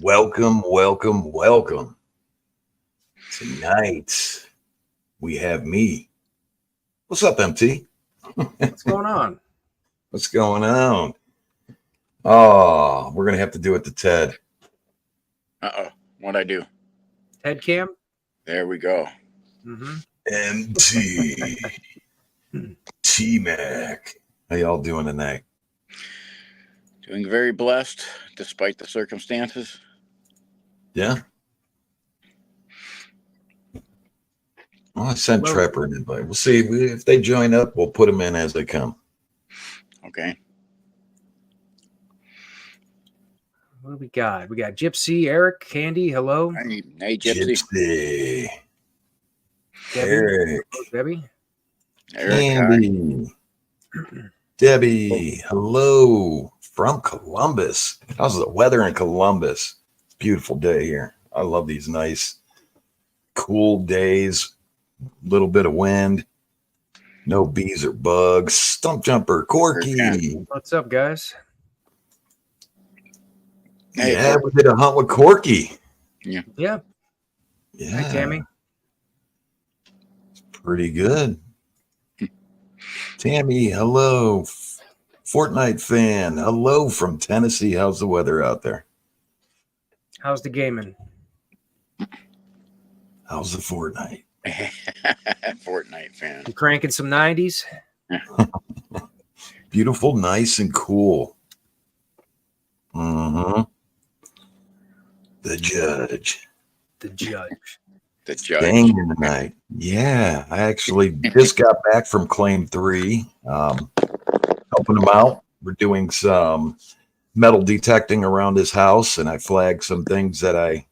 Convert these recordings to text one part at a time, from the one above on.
Welcome. Tonight we have me. What's up, MT? What's going on? What's going on? Oh, we're gonna have to do it to Ted. What'd I do? Head cam? There we go. MT. T-Mac. How y'all doing tonight? Doing very blessed despite the circumstances. Yeah. Well, I sent Trapper an invite. We'll see if they join up. We'll put them in as they come. Okay. What do we got? We got Gypsy, Eric, Candy. Hello. Hey, Gypsy. Debbie. Eric. Debbie. Eric, Candy. Debbie. Hello from Columbus. How's the weather in Columbus? Beautiful day here. I love these nice, cool days. Little bit of wind. No bees or bugs. Stump jumper. Corky. What's up, guys? Hey, Yeah, we did a hunt with Corky. Yeah. Yeah. Hi, Tammy. It's pretty good. Tammy, hello. Fortnite fan. Hello from Tennessee. How's the weather out there? How's the gaming? How's the Fortnite? Fortnite fan. You cranking some 90s? Beautiful, nice, and cool. Mm-hmm. The judge. The judge. The judge. Banging tonight. Yeah, I actually just got back from Claim 3, helping him out. We're doing some metal detecting around his house, and I flagged some things that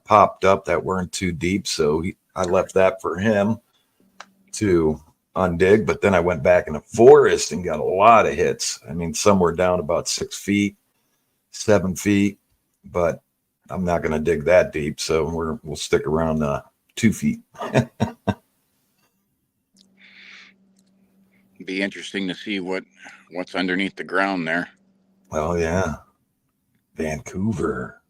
popped up that weren't too deep, so I left that for him to undig. But then I went back in the forest and got a lot of hits. I mean, some were down about 6 feet, 7 feet, but I'm not going to dig that deep, so we'll stick around 2 feet. Be interesting to see what's underneath the ground there. Oh yeah, Vancouver.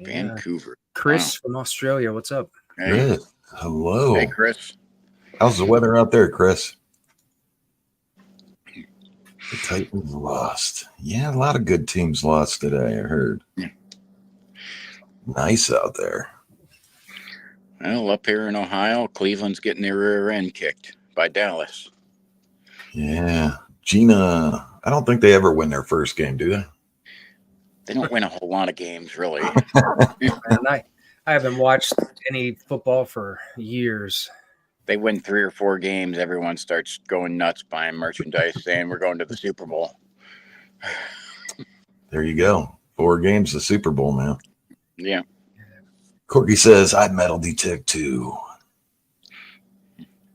Vancouver. Chris from Australia. What's up? Hey. Chris, hello. Hey, Chris. How's the weather out there, Chris? The Titans lost. Yeah, a lot of good teams lost today, I heard. Yeah. Nice out there. Well, up here in Ohio, Cleveland's getting their rear end kicked by Dallas. Yeah. Gina, I don't think they ever win their first game, do they? They don't win a whole lot of games, really. And I haven't watched any football for years. They win 3 or 4 games. Everyone starts going nuts buying merchandise saying we're going to the Super Bowl. There you go. 4 games, the Super Bowl, man. Yeah. Corky says, I metal detect too.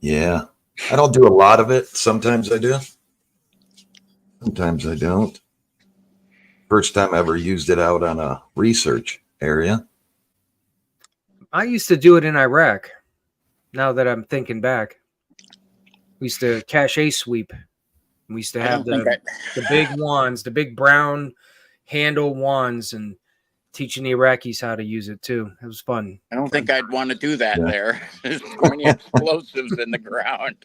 Yeah. I don't do a lot of it. Sometimes I do. Sometimes I don't. First time I ever used it out on a research area. I used to do it in Iraq. Now that I'm thinking back, we used to cache sweep. We used to have the big wands, the big brown handle wands, and teaching the Iraqis how to use it too. It was fun. I don't think I'd want to do that there. There's too many explosives in the ground.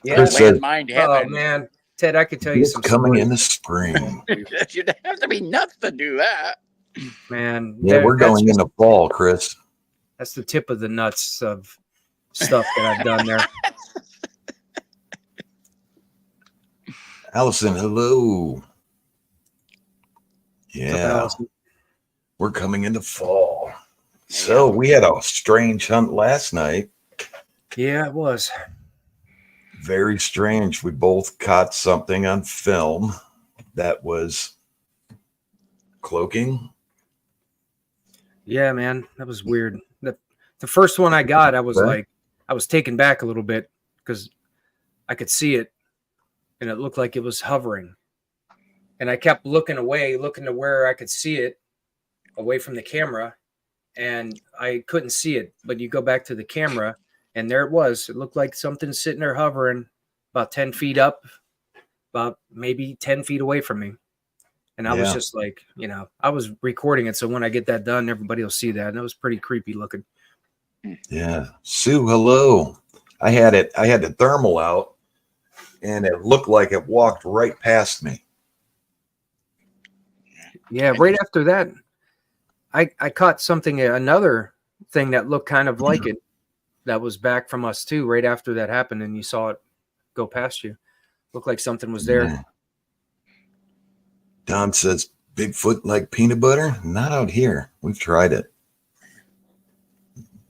Yeah, landmine heaven. Oh man, Ted, I could tell you some coming stories. in the spring. You'd have to be nuts to do that. Man, Yeah, we're going into fall, Chris. That's the tip of the nuts of stuff that I've done there. Allison, hello. Yeah. Allison? We're coming into fall. So we had a strange hunt last night. Yeah, it was. Very strange. We both caught something on film that was cloaking. Yeah, man, that was weird. The first one I got, I was like, I was taken back a little bit because I could see it and it looked like it was hovering. And I kept looking away, looking to where I could see it away from the camera, and I couldn't see it. But you go back to the camera, and there it was. It looked like something sitting there hovering about 10 feet up, about maybe 10 feet away from me. And I was just like, I was recording it. So when I get that done, everybody will see that. And it was pretty creepy looking. Yeah. Sue, hello. I had the thermal out and it looked like it walked right past me. Yeah. Right after that, I caught another thing that looked kind of like it that was back from us too, right after that happened. And you saw it go past you. Looked like something was there. Yeah. Don says, Bigfoot like peanut butter? Not out here. We've tried it.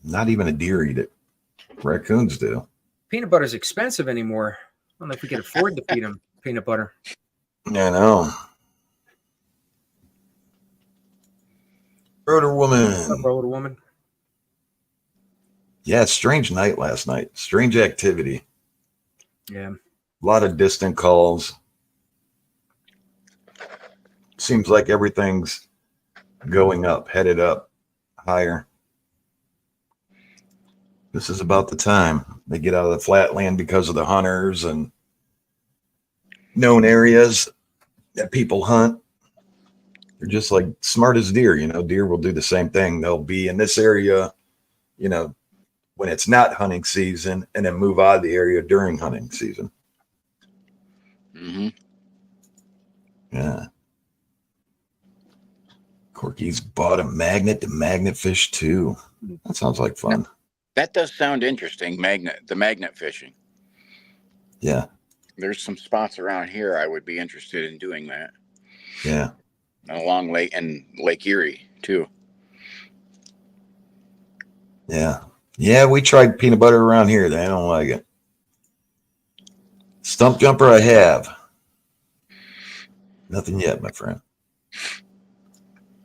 Not even a deer eat it. Raccoons do. Peanut butter is expensive anymore. I don't know if we could afford to feed them peanut butter. I know. Rotor woman. Rotor woman. Yeah, strange night last night. Strange activity. Yeah. A lot of distant calls. Seems like everything's going up, headed up, higher. This is about the time they get out of the flatland because of the hunters and known areas that people hunt. They're just like smart as deer. Deer will do the same thing. They'll be in this area, when it's not hunting season, and then move out of the area during hunting season. Mm-hmm. Yeah. Corky's bought a magnet to magnet fish too. That sounds like fun. That does sound interesting. The magnet fishing. Yeah. There's some spots around here I would be interested in doing that. Yeah. Along Lake Erie too. Yeah. Yeah, we tried peanut butter around here. They don't like it. Stump jumper I have. Nothing yet, my friend.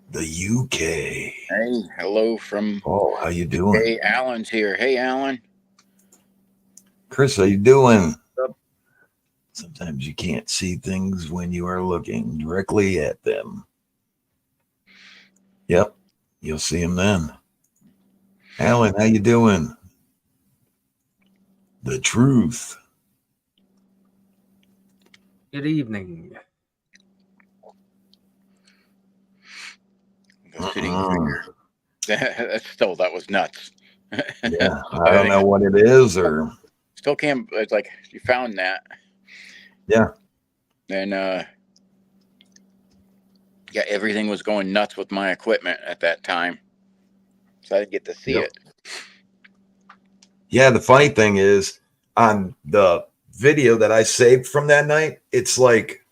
The UK. Hey, hello from. Oh, how you doing? Hey, Alan's here. Hey, Alan. Chris, how you doing? Sometimes you can't see things when you are looking directly at them. Yep, you'll see them then. Alan, how you doing? The truth. Good evening. The sitting figure. That was nuts. Yeah, I don't know what it is or. Still can't. It's like you found that. Yeah. And yeah, everything was going nuts with my equipment at that time, so I didn't get to see it. Yeah, the funny thing is, on the video that I saved from that night, it's like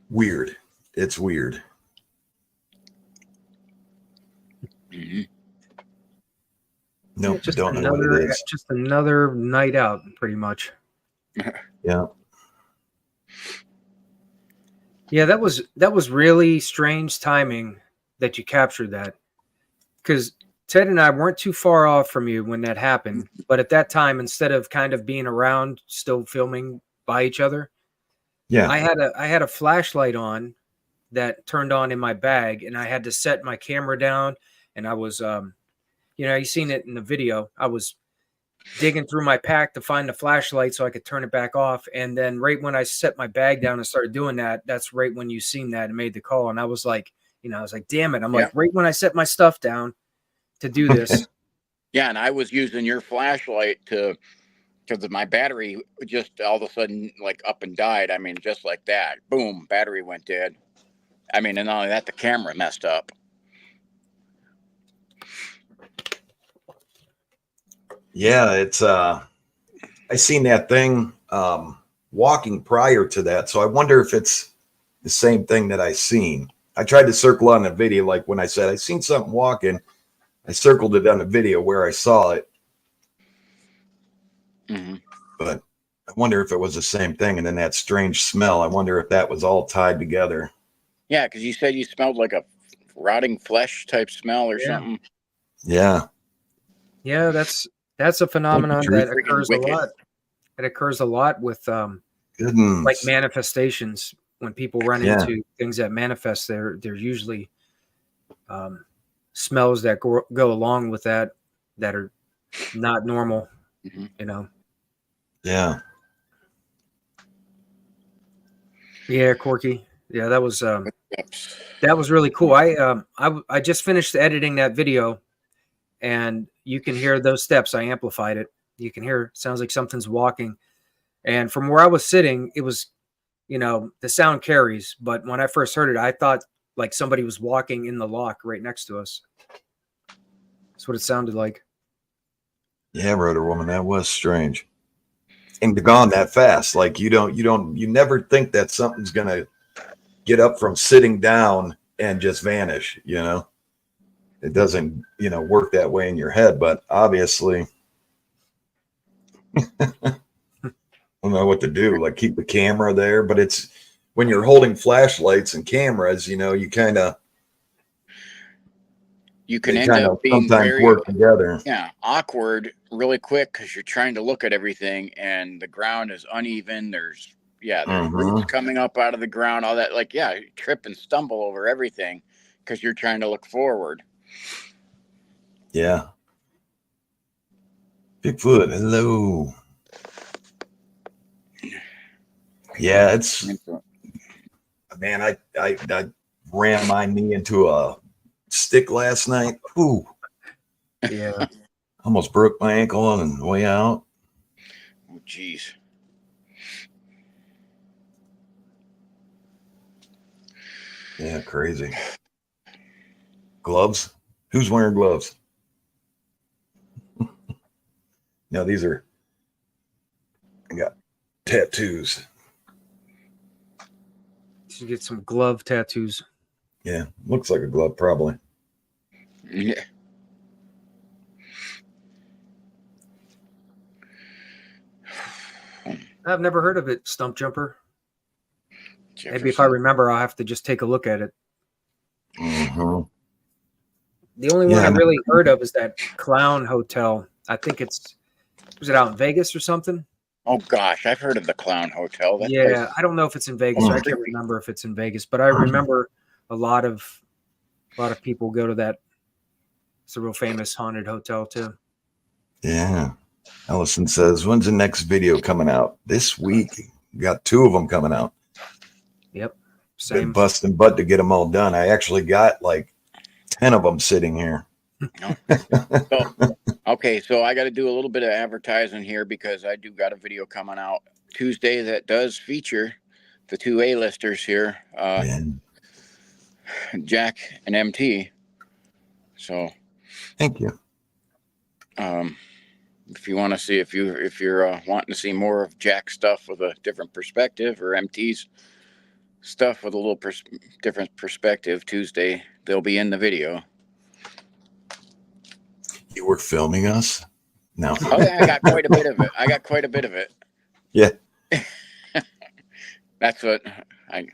weird. It's weird. Mm-hmm. Nope, just don't know what it is. Just another night out, pretty much. Yeah. Yeah, that was really strange timing that you captured that, because Ted and I weren't too far off from you when that happened. But at that time, instead of kind of being around, still filming by each other, Yeah, I had a flashlight on that turned on in my bag, and I had to set my camera down, and I was you seen it in the video. I was digging through my pack to find the flashlight so I could turn it back off. And then right when I set my bag down and started doing that, that's right when you seen that and made the call. And I was like, damn it. I'm like, right when I set my stuff down to do this. Yeah, and I was using your flashlight because my battery just all of a sudden like up and died. I mean, just like that. Boom, battery went dead. I mean, and not only that, the camera messed up. Yeah, it's I seen that thing walking prior to that, so I wonder if it's the same thing that I seen. I tried to circle on the video, like when I said I seen something walking, I circled it on the video where I saw it. Mm-hmm. But I wonder if it was the same thing, and then that strange smell. I wonder if that was all tied together. Yeah, because you said you smelled like a rotting flesh type smell or something. Yeah. Yeah, that's a phenomenon that occurs a lot. It occurs a lot with like manifestations. When people run into things that manifest, there's usually smells that go along with that are not normal. Mm-hmm. Yeah. Yeah, Corky. Yeah, that was Steps. really cool. I just finished editing that video, and you can hear those steps. I amplified it. You can hear, sounds like something's walking. And from where I was sitting, it was, the sound carries. But when I first heard it, I thought like somebody was walking in the lock right next to us. That's what it sounded like. Yeah, Rotor Woman, that was strange. And gone that fast. Like you never think that something's gonna get up from sitting down and just vanish, It doesn't, work that way in your head, but obviously I don't know what to do. Like keep the camera there, but it's when you're holding flashlights and cameras, you kind of can end up being sometimes very work together. Yeah, awkward really quick because you're trying to look at everything and the ground is uneven. There's roots coming up out of the ground, all that. Like, you trip and stumble over everything because you're trying to look forward. Yeah. Bigfoot, hello. Yeah, it's man, I ran my knee into a stick last night. Ooh. Yeah. Almost broke my ankle on the way out. Oh, geez. Yeah, crazy. Gloves? Who's wearing gloves? No, I got tattoos. You should get some glove tattoos. Yeah, looks like a glove, probably. Yeah. I've never heard of it, Stump Jumper. Jefferson. Maybe if I remember, I'll have to just take a look at it. Mm-hmm. The only one I really heard of is that Clown Hotel. I think was it out in Vegas or something? Oh gosh, I've heard of the Clown Hotel. That Yeah, place. I don't know if it's in Vegas. I can't remember if it's in Vegas, but I remember a lot of people go to that. It's a real famous haunted hotel too. Yeah. Ellison says, when's the next video coming out? This week. Got 2 of them coming out. Yep. Same. Been busting butt to get them all done. I actually got like 10 of them sitting here. So I got to do a little bit of advertising here because I do got a video coming out Tuesday that does feature the 2 A-listers here, Jack and MT. So, thank you. If you want to see, if you're wanting to see more of Jack's stuff with a different perspective, or MT's stuff with a little different perspective, Tuesday they'll be in the video. You were filming us? No. Oh, yeah, I got quite a bit of it. Yeah. That's what I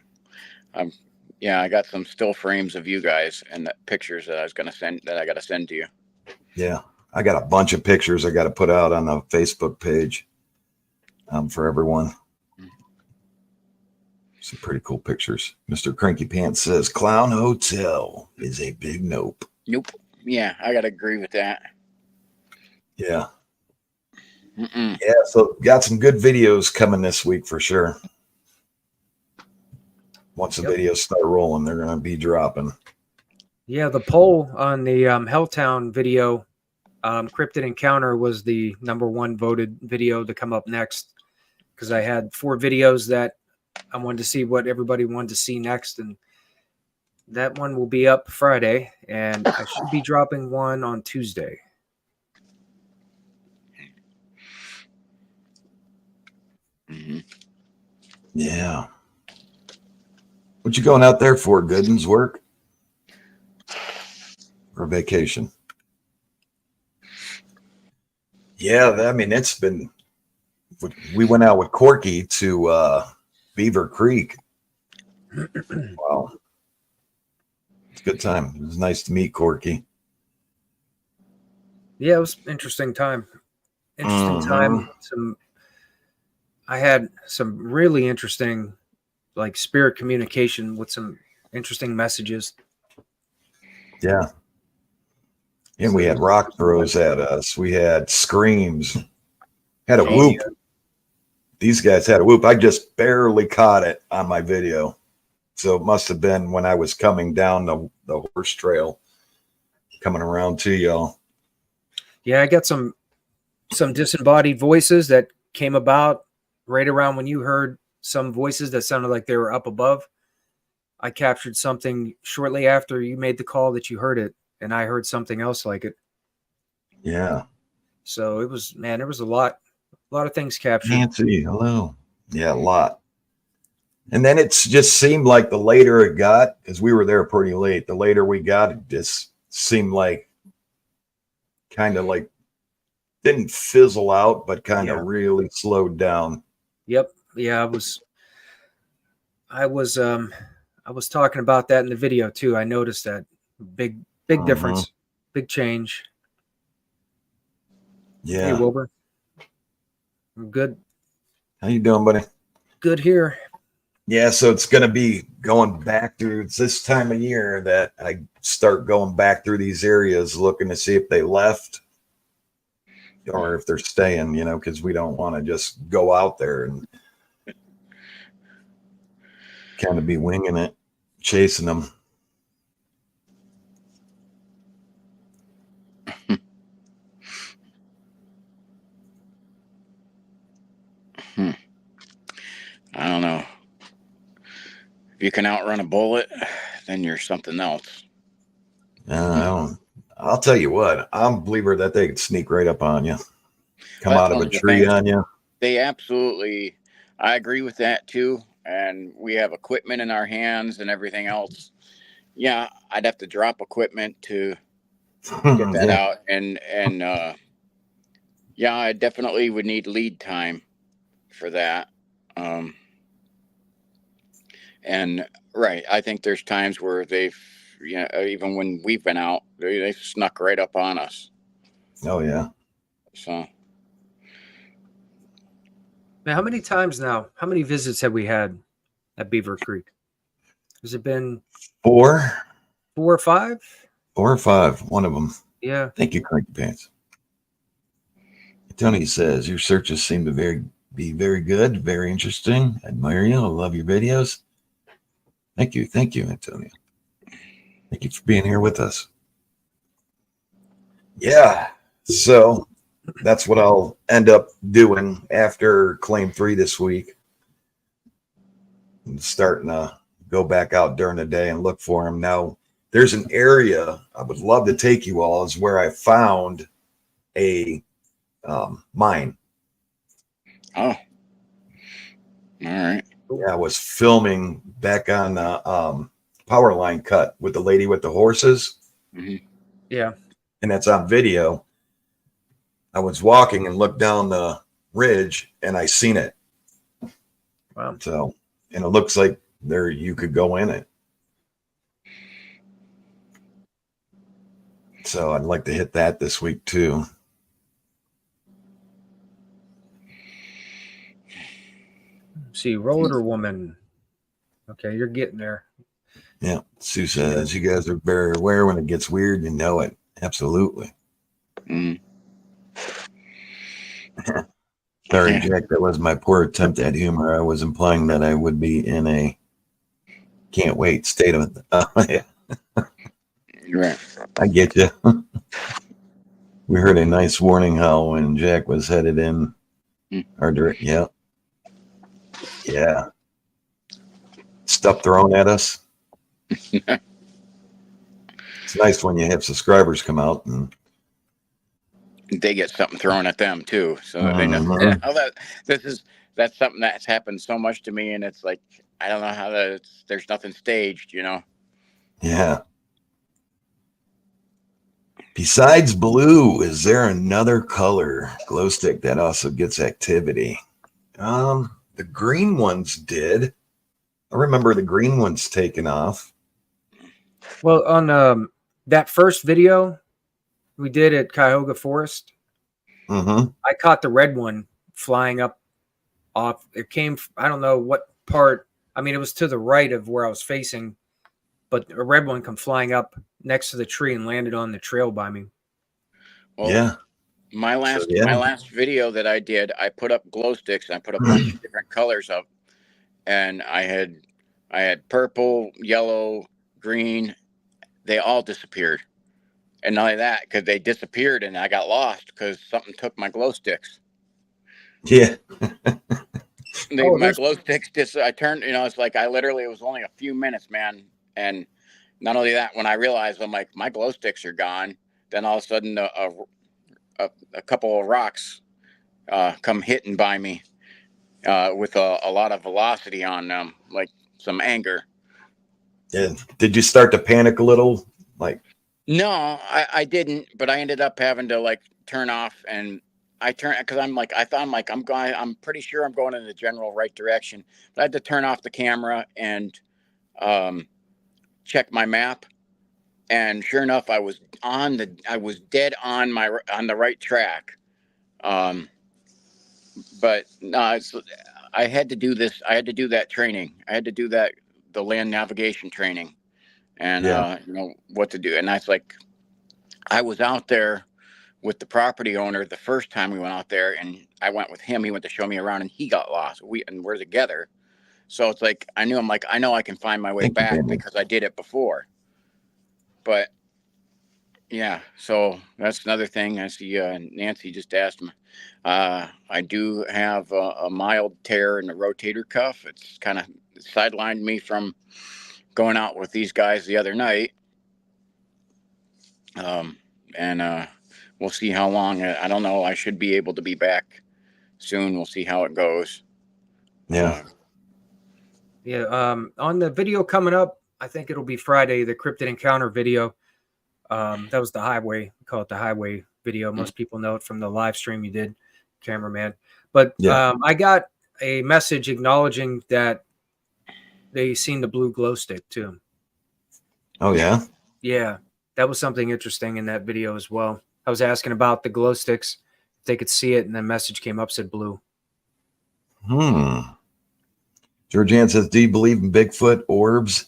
got some still frames of you guys and the pictures that I got to send to you. Yeah. I got a bunch of pictures I got to put out on the Facebook page for everyone. Some pretty cool pictures. Mr. Cranky Pants says Clown Hotel is a big nope. Nope. Yeah, I got to agree with that. Yeah. Yeah, so got some good videos coming this week for sure. Once the videos start rolling, they're going to be dropping. Yeah, the poll on the Helltown video, Crypted Encounter, was the #1 voted video to come up next, because I had 4 videos that I wanted to see what everybody wanted to see next, and that one will be up Friday, and I should be dropping one on Tuesday. Yeah. What you going out there for, Goodens? Work or vacation? Yeah, I mean, it's been. We went out with Corky to Beaver Creek. Wow, it's a good time. It was nice to meet Corky. Yeah, it was an interesting time. I had some really interesting, like, spirit communication with some interesting messages. Yeah. And we had rock throws at us. We had screams. Had a whoop. these guys had a whoop. I just barely caught it on my video. So it must have been when I was coming down the horse trail, coming around to y'all. Yeah, I got some disembodied voices that came about right around when you heard some voices that sounded like they were up above. I captured something shortly after you made the call that you heard it, and I heard something else like it. Yeah. So it was, man, there was a lot of things captured. Nancy, hello. Yeah, a lot. And then it's just seemed like the later it got, because we were there pretty late, the later we got, it just seemed like kind of like didn't fizzle out, but kind of really slowed down. Yep. Yeah, I was talking about that in the video too. I noticed that big difference, big change. Yeah. Hey, Wilbur. I'm good. How you doing, buddy? Good here. Yeah, so it's going to be going back through. It's this time of year that I start going back through these areas, looking to see if they left or if they're staying, you know, because we don't want to just go out there and kind of be winging it, chasing them. I don't know. If you can outrun a bullet, then you're something else. I'll tell you what, I'm a believer that they could sneak right up on you, come out of a tree on you. They absolutely, I agree with that too. And we have equipment in our hands and everything else. Yeah, I'd have to drop equipment to get that out. And yeah, I definitely would need lead time for that. And right, I think there's times where they've, you know, even when we've been out, they've snuck right up on us. Oh yeah. So. Now, how many times now? How many visits have we had at Beaver Creek? Has it been 4 or 5? 4 or 5, one of them. Yeah. Thank you, Cranky Pants. Tony says your searches seem to be very good, very interesting. I admire you. I love your videos. Thank you, Antonio. Thank you for being here with us. Yeah, so that's what I'll end up doing after Claim 3 this week. I'm starting to go back out during the day and look for them. Now, there's an area I would love to take you all, is where I found a mine. Oh, all right. Yeah, I was filming back on the power line cut with the lady with the horses. Mm-hmm. Yeah. And that's on video. I was walking and looked down the ridge and I seen it. Wow. So, and it looks like there you could go in it. So I'd like to hit that this week too. See, roller woman. Okay, you're getting there. Yeah. Sue says you guys are very aware when it gets weird, you know it. Absolutely. Mm. Sorry, Jack, that was my poor attempt at humor. I was implying that I would be in a can't wait state of yeah. Right. I get you. We heard a nice warning howl when Jack was headed in our direction. Yeah. Yeah. Stuff thrown at us. It's nice when you have subscribers come out and they get something thrown at them too. So they know that's something that's happened so much to me. And it's like, I don't know how there's nothing staged, you know? Yeah. Besides blue, is there another color glow stick that also gets activity? The green ones did. I remember the green ones taking off. Well, on that first video we did at Cuyahoga Forest, I caught the red one flying up off. It came, I don't know what part. I mean, it was to the right of where I was facing, but a red one come flying up next to the tree and landed on the trail by me. Well, yeah. My So, last video that I did, I put up glow sticks. And I put a bunch of different colors up, and I had purple, yellow, green. They all disappeared, and not only that, because they disappeared, and I got lost because something took my glow sticks. yeah. My glow sticks I turned. It's like it was only a few minutes, man, and not only that, when I realized I'm like my glow sticks are gone, then all of a sudden a couple of rocks come hitting by me with a lot of velocity on them, like some anger. Yeah. Did you start to panic a little? Like, No, I didn't, but I ended up having to like turn off, and I turned because I'm pretty sure I'm going in the general right direction, but I had to turn off the camera and um, check my map, and sure enough, I was dead on the right track. But no, I had to do this. I had to do that training. I had to do the land navigation training, and yeah. what to do. And that's like I was out there with the property owner the first time we went out there, and I went with him. He went to show me around, and he got lost. We're together, so it's like I know I can find my way Thank you, back Daniel. because I did it before. But yeah, so that's another thing. I see Nancy just asked me. I do have a mild tear in the rotator cuff. It's kind of sidelined me from going out with these guys the other night. And we'll see how long. I don't know. I should be able to be back soon. We'll see how it goes. Yeah. On the video coming up, I think it'll be Friday, the Cryptid Encounter video. That was the highway. We call it the highway video. Most people know it from the live stream you did, cameraman. But I got a message acknowledging that they seen the blue glow stick too. Oh, yeah? Yeah, that was something interesting in that video as well. I was asking about the glow sticks, if they could see it, and the message came up, said blue. Georgianne says, do you believe in Bigfoot orbs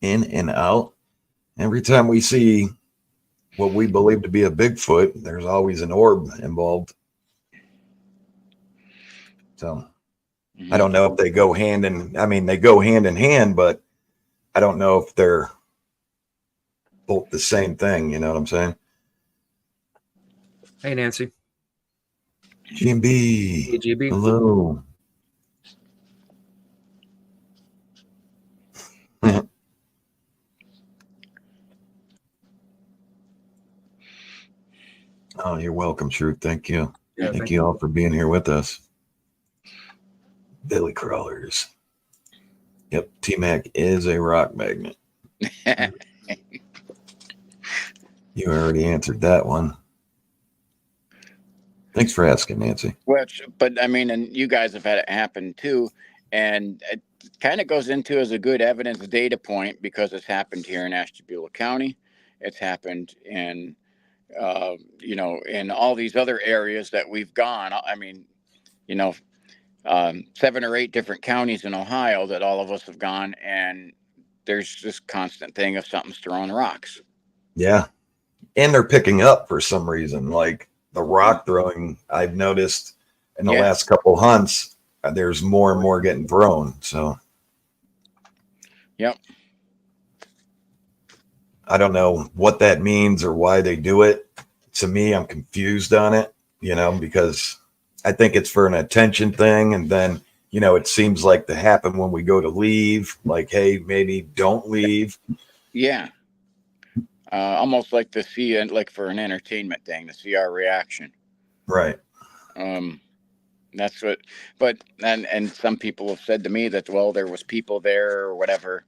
in and out? Every time we see what we believe to be a Bigfoot, there's always an orb involved. So I don't know if they go hand in hand, but I don't know if they're both the same thing. You know what I'm saying? Hey, Nancy. GB. Hey, GB. Hello. Oh, you're welcome, Truth. Thank you. Yeah, thank you all for being here with us. Billy Crawlers. Yep, T-Mac is a rock magnet. You already answered that one. Thanks for asking, Nancy. But I mean, and you guys have had it happen too, and it kind of goes into as a good evidence data point because it's happened here in Ashtabula County. It's happened in, in all these other areas that we've gone. I mean, 7 or 8 different counties in Ohio that all of us have gone, and there's this constant thing of something's throwing rocks. Yeah. And they're picking up for some reason. Like the rock throwing, I've noticed in the last couple hunts, there's more and more getting thrown. So, yep. I don't know what that means or why they do it. To me, I'm confused on it, because I think it's for an attention thing. And then, it seems like to happen when we go to leave, like, hey, maybe don't leave. Yeah. Almost like to see, like for an entertainment thing, to see our reaction. Right. That's what, and some people have said to me that, well, there was people there or whatever,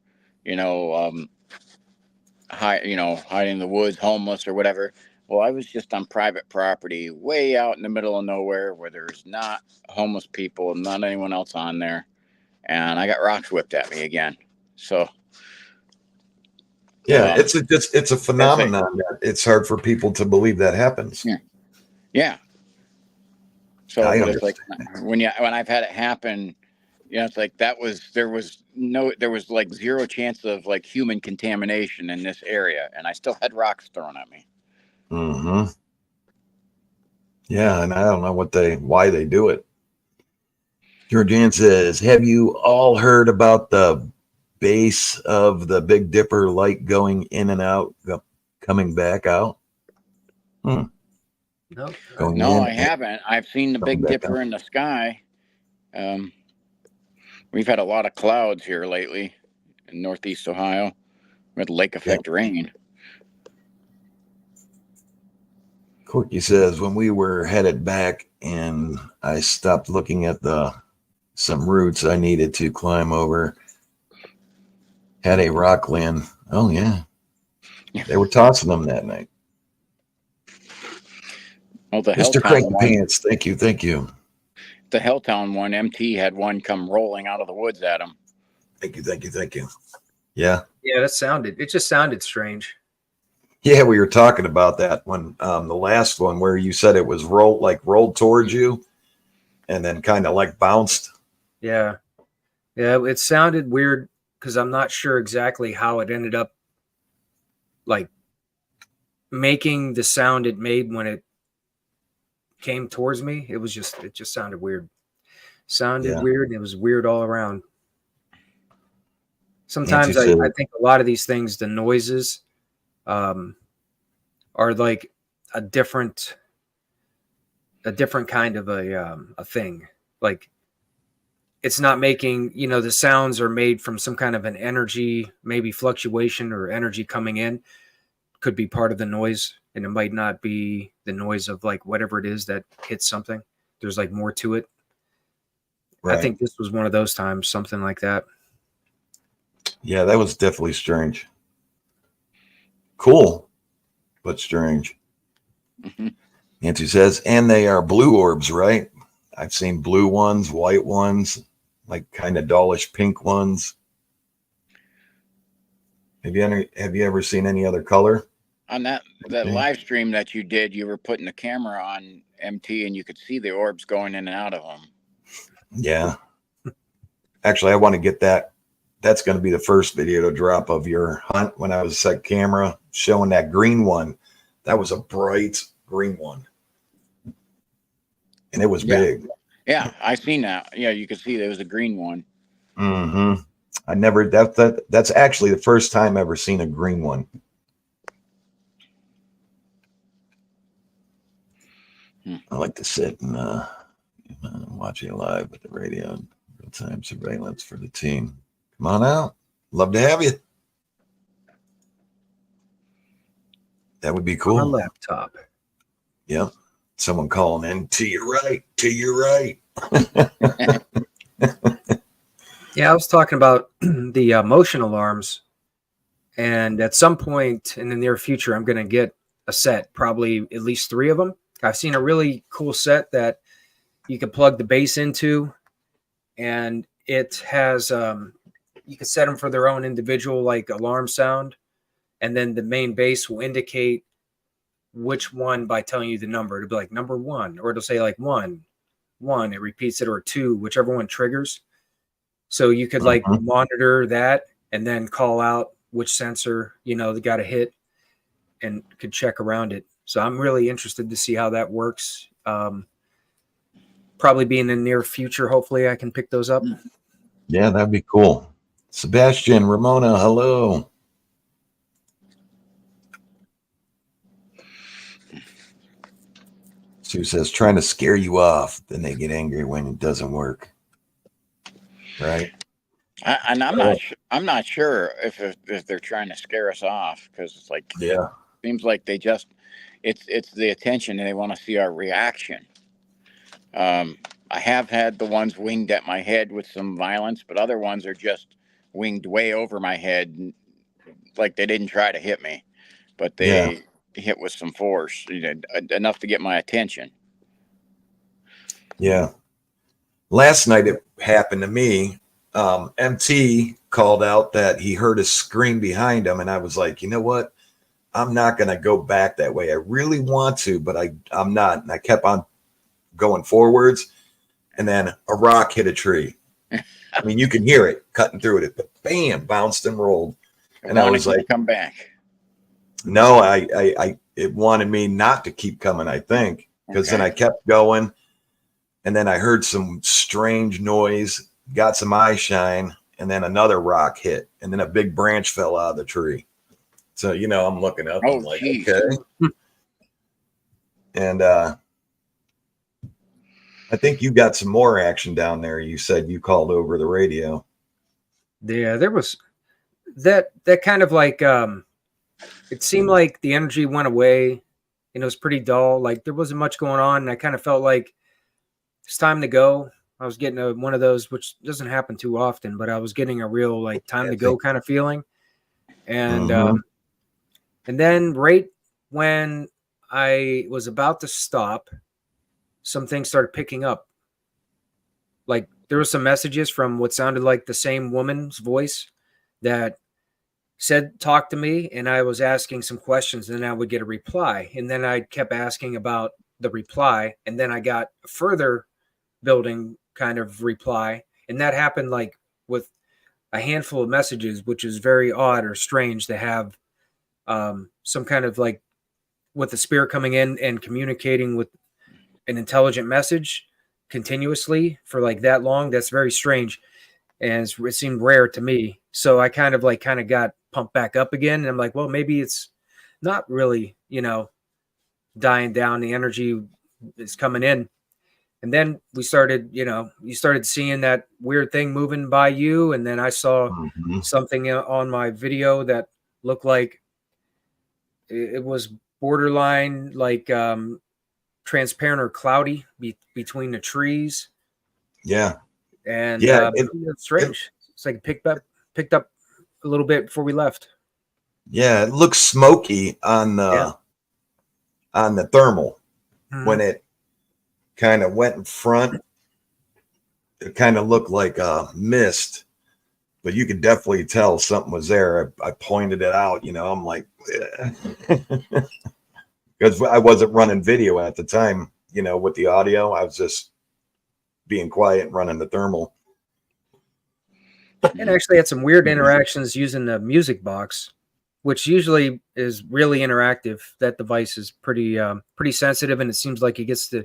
hiding in the woods, homeless or whatever. Well, I was just on private property, way out in the middle of nowhere where there's not homeless people and not anyone else on there. And I got rocks whipped at me again. So, yeah, it's a phenomenon that it's hard for people to believe that happens. Yeah. So it's like when I've had it happen, it's like there was like zero chance of like human contamination in this area, and I still had rocks thrown at me. Yeah, and I don't know why they do it. Georgian says, have you all heard about the base of the Big Dipper light going in and out, coming back out? No, Going No, in I haven't. I've seen the coming Big back Dipper out. in the sky. We've had a lot of clouds here lately in Northeast Ohio with lake effect rain. Corky says, when we were headed back and I stopped looking at some roots I needed to climb over, had a rock land. Oh, yeah. They were tossing them that night. Oh, the Mr. Helltown Cranky one. Pants, thank you, thank you. The Helltown one, MT had one come rolling out of the woods at him. Thank you, thank you, thank you. Yeah. Yeah, it just sounded strange. Yeah, we were talking about that one, the last one where you said it was rolled towards you and then kind of like bounced. Yeah. Yeah, it sounded weird because I'm not sure exactly how it ended up like making the sound it made when it came towards me. It just sounded weird. Weird, and it was weird all around. Sometimes I think a lot of these things, the noises, are like a different kind of a thing. Like it's not making, the sounds are made from some kind of an energy, maybe fluctuation or energy coming in. Could be part of the noise, and it might not be the noise of like whatever it is that hits something. There's like more to it. Right. I think this was one of those times, something like that. Yeah, that was definitely strange. Cool, but strange. Mm-hmm. Nancy says, and they are blue orbs, right? I've seen blue ones, white ones, like kind of dullish pink ones. Have you ever seen any other color? On that live stream that you did, you were putting the camera on MT and you could see the orbs going in and out of them. Yeah. Actually, I want to get that. That's going to be the first video to drop of your hunt when I was set camera showing that green one. That was a bright green one. And it was big. Yeah, I seen that. Yeah, you could see there was a green one. Mm-hmm. I never, that's actually the first time I've ever seen a green one. I like to sit and watch it live with the radio. Real-time surveillance for the team. Come on out. Love to have you. That would be cool. On a laptop. Yep. Someone calling in to your right, to your right. Yeah, I was talking about the motion alarms. And at some point in the near future, I'm going to get a set, probably at least 3 of them. I've seen a really cool set that you can plug the base into, and it has you can set them for their own individual like alarm sound, and then the main base will indicate which one by telling you the number. It'll be like number 1, or it'll say like 1, it repeats it, or 2, whichever one triggers. So you could like monitor that and then call out which sensor they got to hit, and could check around it. So I'm really interested to see how that works. Probably be in the near future. Hopefully I can pick those up. Yeah, that'd be cool. Sebastian, Ramona, hello. Sue says, trying to scare you off. Then they get angry when it doesn't work. Right. I'm not sure if they're trying to scare us off, because it's like, seems like they just, it's the attention and they want to see our reaction. I have had the ones winged at my head with some violence, but other ones are just winged way over my head, like they didn't try to hit me, but they hit with some force, enough to get my attention. Yeah. Last night it happened to me. MT called out that he heard a scream behind him, and I was like, you know what? I'm not going to go back that way. I really want to, but I'm not. And I kept on going forwards, and then a rock hit a tree. I mean, you can hear it cutting through it, but bam, bounced and rolled. And I was like, come back. No, it wanted me not to keep coming, I think. because then I kept going, and then I heard some strange noise, got some eye shine, and then another rock hit, and then a big branch fell out of the tree. So, you know, I'm looking up. I'm like, geez. okay. And I think you got some more action down there. You said you called over the radio. Yeah, there was that kind of like it seemed like the energy went away and it was pretty dull. Like there wasn't much going on, and I kind of felt like it's time to go. I was getting one of those, which doesn't happen too often, but I was getting a real like time to go kind of feeling. And and then right when I was about to stop, some things started picking up. Like there were some messages from what sounded like the same woman's voice that said, talk to me. And I was asking some questions, and then I would get a reply. And then I kept asking about the reply. And then I got a further building kind of reply. And that happened like with a handful of messages, which is very odd or strange to have some kind of like with the spirit coming in and communicating with an intelligent message continuously for like that long. That's very strange. And it seemed rare to me. So I kind of got pumped back up again. And I'm like, well, maybe it's not really, you know, dying down. The energy is coming in. And then we started, you know, you started seeing that weird thing moving by you. And then I saw something on my video that looked like it was borderline like transparent or cloudy between the trees. Yeah. And yeah, it's strange. It's like picked up a little bit before we left. Yeah, it looks smoky on the thermal when it kind of went in front. It kind of looked like a mist, but you could definitely tell something was there. I pointed it out, you know. I'm like, because I wasn't running video at the time, you know, with the audio. I was just being quiet and running the thermal. And actually had some weird interactions using the music box, which usually is really interactive. That device is pretty sensitive, and it seems like it gets a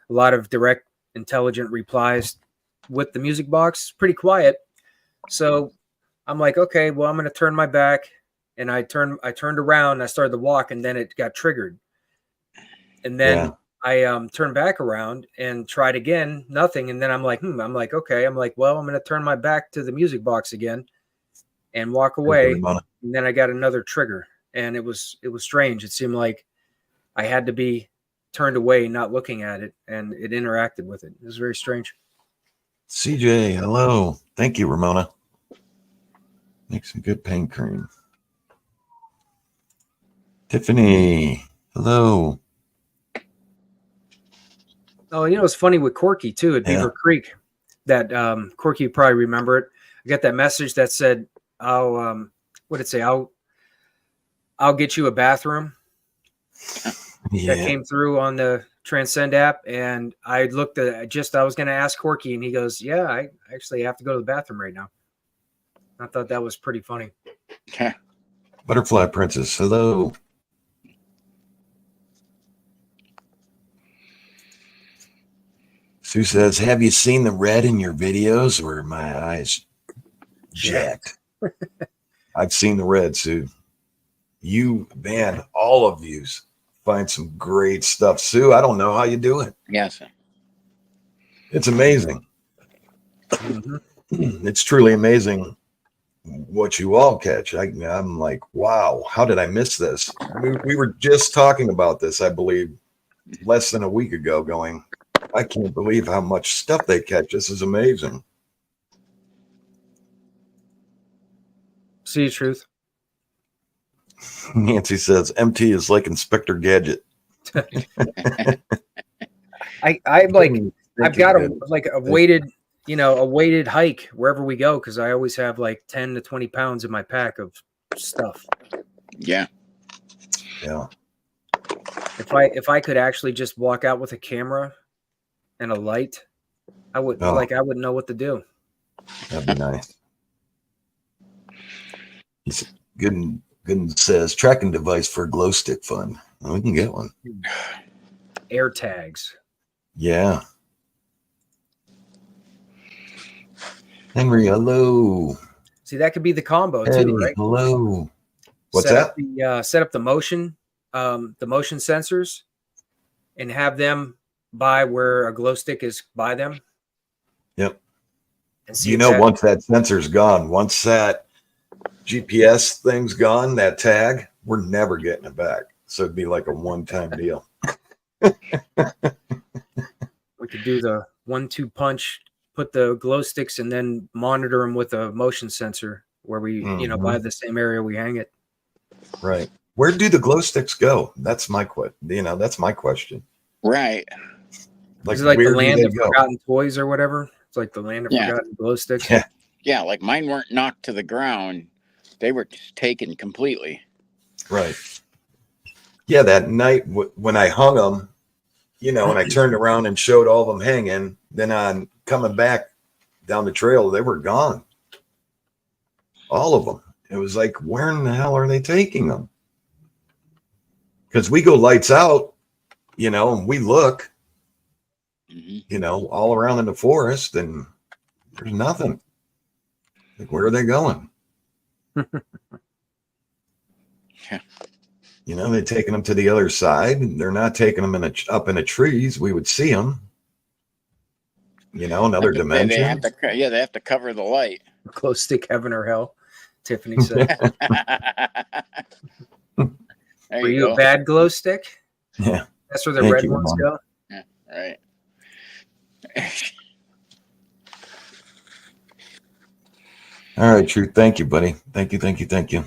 lot of direct, intelligent replies with the music box. Pretty quiet. So I'm like, okay, well, I'm going to turn my back, and I turned around, and I started to walk, and then it got triggered. And then I turned back around and tried again, nothing. And then I'm like, I'm like, okay. I'm like, well, I'm going to turn my back to the music box again and walk away. And then I got another trigger, and it was strange. It seemed like I had to be turned away, not looking at it, and it interacted with it. It was very strange. CJ, hello. Thank you, Ramona. Make some good pain cream. Tiffany, hello. Oh, you know, it's funny with Corky too at Beaver Creek. That Corky, you probably remember it. I got that message that said, "I'll what did it say? I'll get you a bathroom." That came through on the Transcend app, and I looked at I was going to ask Corky, and he goes, "Yeah, I actually have to go to the bathroom right now." I thought that was pretty funny. Butterfly Princess, hello. Sue says, have you seen the red in your videos, or my eyes jacked? I've seen the red, Sue. You, man, all of you find some great stuff. Sue, I don't know how you do it. Yes. It's amazing. It's truly amazing what you all catch. I'm like, wow, how did I miss this? We were just talking about this, I believe, less than a week ago, going, I can't believe how much stuff they catch. This is amazing. See the truth. Nancy says, MT is like Inspector Gadget. I've got a weighted hike wherever we go, because I always have like 10 to 20 pounds in my pack of stuff. Yeah. If I could actually just walk out with a camera and a light, I would I wouldn't know what to do. That'd be nice. He's good says tracking device for a glow stick fun. Well, we can get one. air tags. Yeah. Henry, hello. See, that could be the combo Eddie, too, right? hello. What's set that? Up the, set up the motion sensors, and have them by where a glow stick is by them. Yep. And see, once that sensor's gone, once that GPS thing's gone, that tag, we're never getting it back. So it'd be like a one-time deal. we could do the 1-2 punch, put the glow sticks, and then monitor them with a motion sensor where we, by the same area we hang it. Right. Where do the glow sticks go? That's my that's my question. Right. Is it like the land of forgotten toys or whatever? It's like the land of forgotten glow sticks. Yeah. Yeah, like mine weren't knocked to the ground. They were just taken completely. Right. Yeah, that night when I hung them, and I turned around and showed all of them hanging, then on coming back down the trail, they were gone. All of them. It was like, where in the hell are they taking them? Because we go lights out, and we look, all around in the forest, and there's nothing. Like, where are they going? Yeah. They're taking them to the other side. They're not taking them up in the trees. We would see them. Another dimension. They have to cover the light. Glow stick heaven or hell, Tiffany said. Were you a bad glow stick? Yeah. That's where the red ones go? Yeah, right. All right, Truth. Thank you, buddy. Thank you.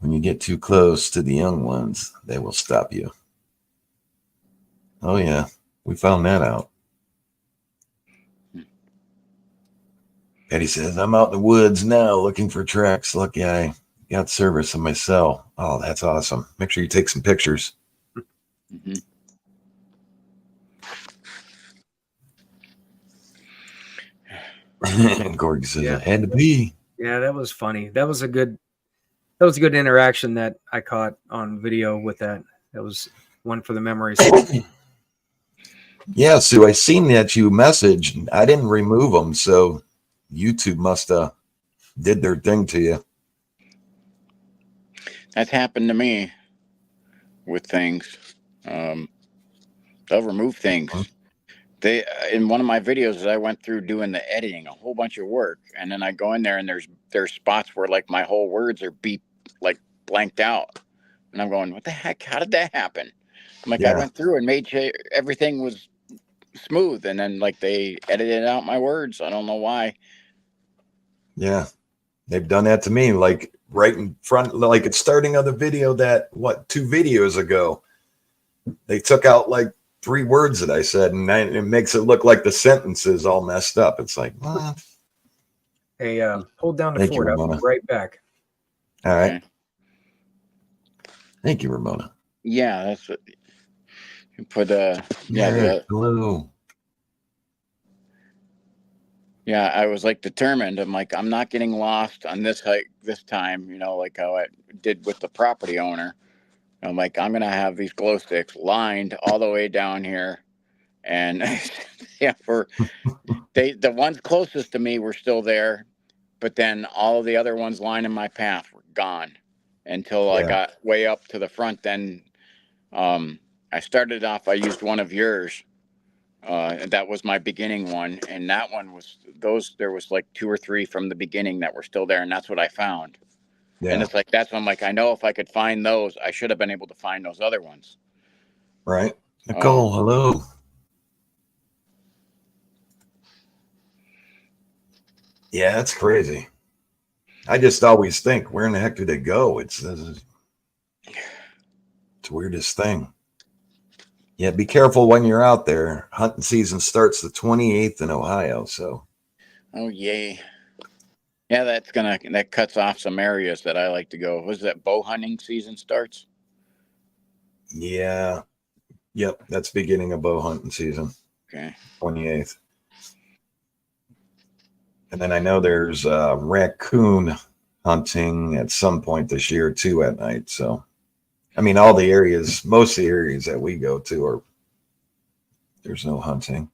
When you get too close to the young ones, they will stop you. Oh, yeah. We found that out. Eddie says, I'm out in the woods now looking for tracks. Lucky I got service on my cell. Oh, that's awesome. Make sure you take some pictures. And Gorg says, I had to be. Yeah, that was funny. That was a good interaction that I caught on video with that. That was one for the memories. Yeah, Sue, I seen that you messaged. I didn't remove them, so YouTube must have did their thing to you. That's happened to me with things. They'll remove things. They in one of my videos, I went through doing the editing, a whole bunch of work, and then I go in there and there's spots where like my whole words are blanked out, and I'm going, what the heck? How did that happen? I'm like, I went through and made sure everything was smooth, and then like they edited out my words. I don't know why. Yeah, they've done that to me, like right in front, like at starting of the video that 2 videos ago, they took out like 3 words that I said, and it makes it look like the sentence is all messed up. It's like, what? Hey, hold down the fort. I'll be right back. All right. Okay. Thank you, Ramona. Yeah, that's what you put. Hello. Yeah, I was like determined. I'm like, I'm not getting lost on this hike this time. Like how I did with the property owner. I'm like, I'm gonna have these glow sticks lined all the way down here, and the ones closest to me were still there, but then all of the other ones lining my path were gone until I got way up to the front. Then I started off. I used one of yours. That was my beginning one, and that one was there was like 2 or 3 from the beginning that were still there, and that's what I found. Yeah. And it's like, that's when I'm like, I know if I could find those, I should have been able to find those other ones. Right. Nicole, hello. Yeah, that's crazy. I just always think, where in the heck did they go? It's the weirdest thing. Yeah, be careful when you're out there. Hunting season starts the 28th in Ohio, so. Oh, yay. Yeah, that cuts off some areas that I like to go. Was that bow hunting season starts? Yeah. Yep, that's beginning of bow hunting season. Okay. 28th. And then I know there's raccoon hunting at some point this year too at night, so. I mean, all the areas, most of the areas that we go to there's no hunting.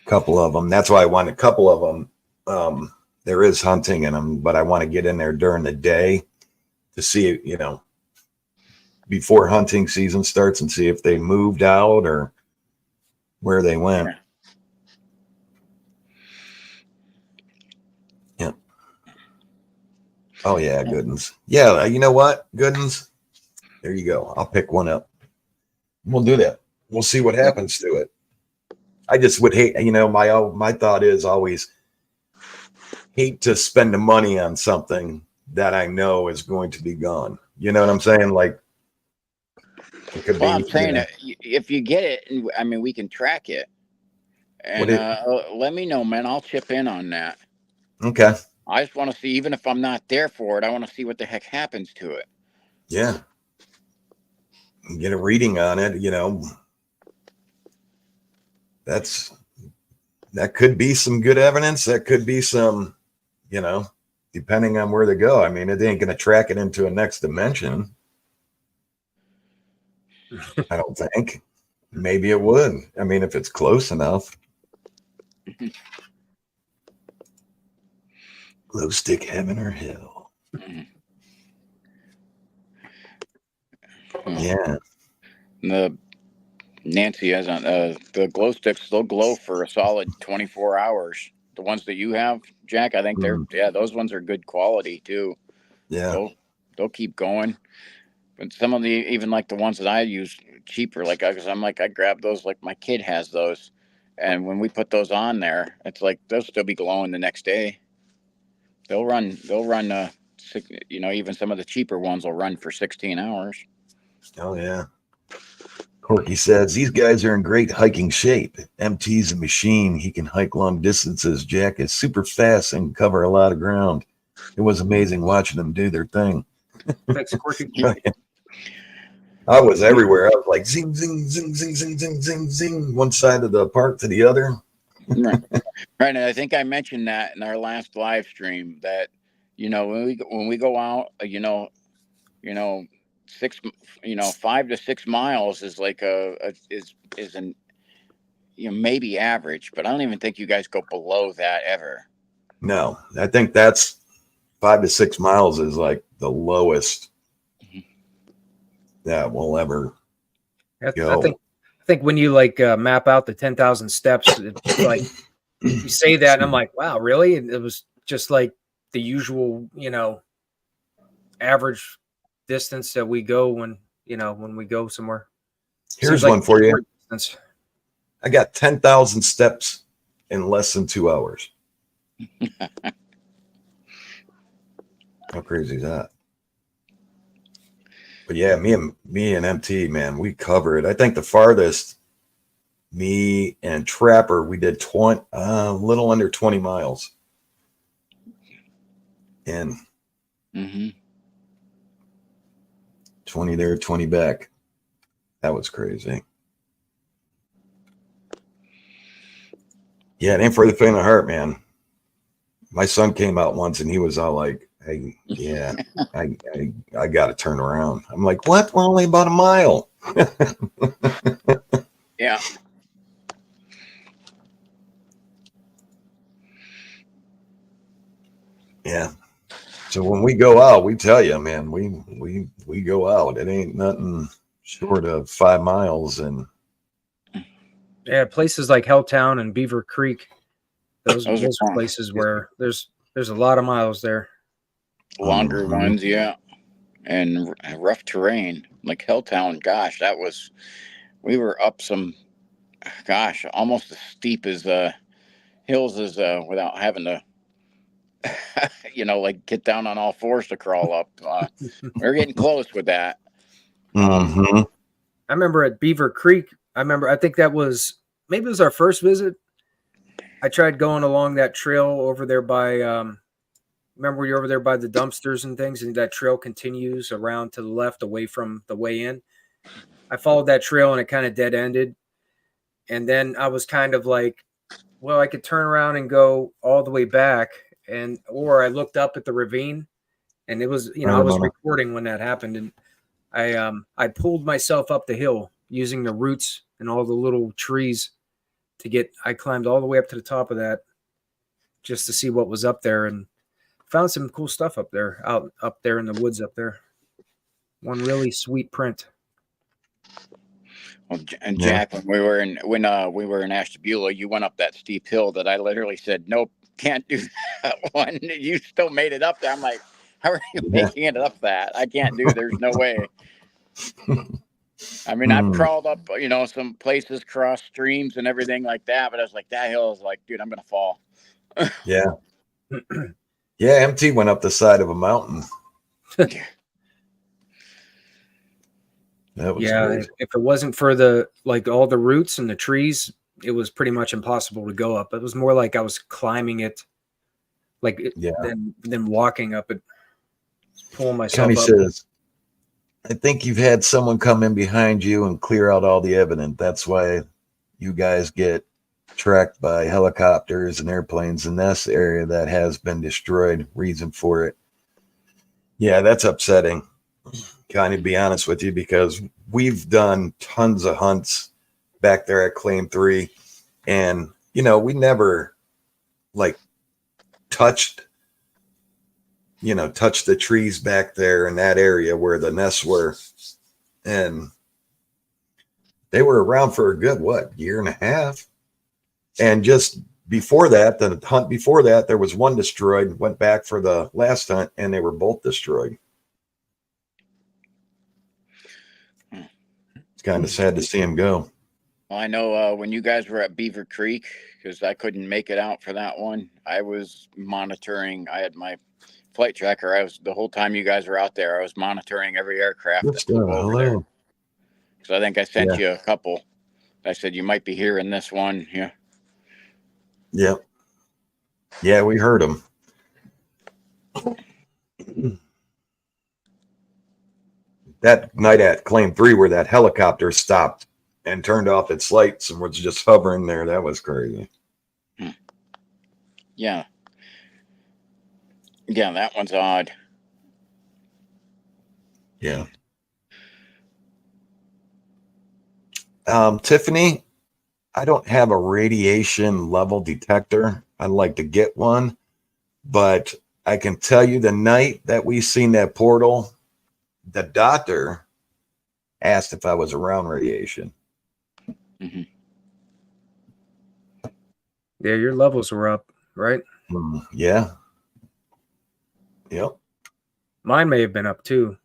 A couple of them. That's why I want a couple of them. There is hunting in them, but I want to get in there during the day to see, before hunting season starts and see if they moved out or where they went. Yeah. Oh yeah, Goodens. Yeah, you know what, Goodens? There you go. I'll pick one up. We'll do that. We'll see what happens to it. I just would hate, my thought is always hate to spend the money on something that I know is going to be gone. You know what I'm saying? Like, it could Well, be. I'm saying if you get it, I mean, we can track it. And let me know, man. I'll chip in on that. Okay. I just want to see, even if I'm not there for it, I want to see what the heck happens to it. Yeah. Get a reading on it, that could be some good evidence. That could be some, depending on where they go. I mean, it ain't going to track it into a next dimension. I don't think. Maybe it would. I mean, if it's close enough. Glow stick heaven or hell. Yeah. Nancy has on the glow sticks. They'll glow for a solid 24 hours. The ones that you have, Jack, I think those ones are good quality too. Yeah. They'll keep going. But some of the, even like the ones that I use cheaper, like, because I'm like, I grab those, like my kid has those. And when we put those on there, it's like, they'll still be glowing the next day. They'll run, even some of the cheaper ones will run for 16 hours. Oh yeah. Corky says, these guys are in great hiking shape. MT's a machine. He can hike long distances. Jack is super fast and cover a lot of ground. It was amazing watching them do their thing. Thanks, Corky. I was everywhere. I was like zing, zing, zing, zing, zing, zing, zing, zing, one side of the park to the other. Right. And I think I mentioned that in our last live stream that, when we go out, 5 to 6 miles is like is an maybe average, but I don't even think you guys go below that ever. No, I think that's 5 to 6 miles is like the lowest that we'll ever go. I think when you map out the 10,000 steps, it's like you say that, and I'm like, wow, really? And it was just like the usual, average distance that we go when we go somewhere. Here's one for you. Distance. I got 10,000 steps in less than 2 hours. How crazy is that? But yeah, me and MT, man, we covered. I think the farthest, me and Trapper, we did a little under 20 miles. And 20 there, 20 back. That was crazy. Yeah, it ain't for the faint of heart, man. My son came out once and he was all like, hey, yeah, I got to turn around. I'm like, what? We're only about a mile. Yeah. Yeah. So when we go out, we tell you, man, we go out. It ain't nothing short of 5 miles. And yeah, places like Helltown and Beaver Creek, those are places where there's a lot of miles there. Longer ones, yeah. And rough terrain. Like Helltown, gosh, we were up some, almost as steep as hills as without having to get down on all fours to crawl up. We're getting close with that. I remember at Beaver Creek, I think that was, maybe it was our first visit. I tried going along that trail over there by, remember you're over there by the dumpsters and things, and that trail continues around to the left away from the way in. I followed that trail and it kind of dead ended. And then I was kind of like, well, I could turn around and go all the way back. Or I looked up at the ravine And it was, I was recording when that happened, and I pulled myself up the hill using the roots and all the little trees I climbed all the way up to the top of that just to see what was up there, and found some cool stuff up there in the woods up there. One really sweet print. Well, and Jack, when we were in Ashtabula, you went up that steep hill that I literally said, nope, can't do that one. You still made it up there. I'm like, how are you making it up that? I can't do. There's no way. I mean, I've crawled up, some places, cross streams and everything like that, but I was like, that hill is like, dude, I'm gonna fall. Yeah. Yeah, MT went up the side of a mountain. That was crazy. If it wasn't for all the roots and the trees, it was pretty much impossible to go up. It was more like I was climbing it, than walking up it, pulling myself Connie up. Says, I think you've had someone come in behind you and clear out all the evidence. That's why you guys get tracked by helicopters and airplanes in this area that has been destroyed. Reason for it. Yeah, that's upsetting. Kind of be honest with you, because we've done tons of hunts back there at Claim 3, and we never touched the trees back there in that area where the nests were, and they were around for a good year and a half. And just before that, the hunt before that, there was one destroyed. Went back for the last hunt, and they were both destroyed. Kind of sad to see him go. Well, I know when you guys were at Beaver Creek, because I couldn't make it out for that one, I was monitoring. I had my flight tracker. The whole time you guys were out there, I was monitoring every aircraft that flew over there. So I think I sent you a couple. I said you might be hearing this one. Yeah. Yep. Yeah, we heard him. That night at Claim 3 where that helicopter stopped and turned off its lights and was just hovering there, that was crazy. Yeah. Yeah, that one's odd. Yeah. Tiffany, I don't have a radiation level detector. I'd like to get one, but I can tell you the night that we seen that portal, the doctor asked if I was around radiation. Mm-hmm. Yeah, your levels were up, right? Yeah. Yep. Mine may have been up too.